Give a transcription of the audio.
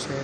6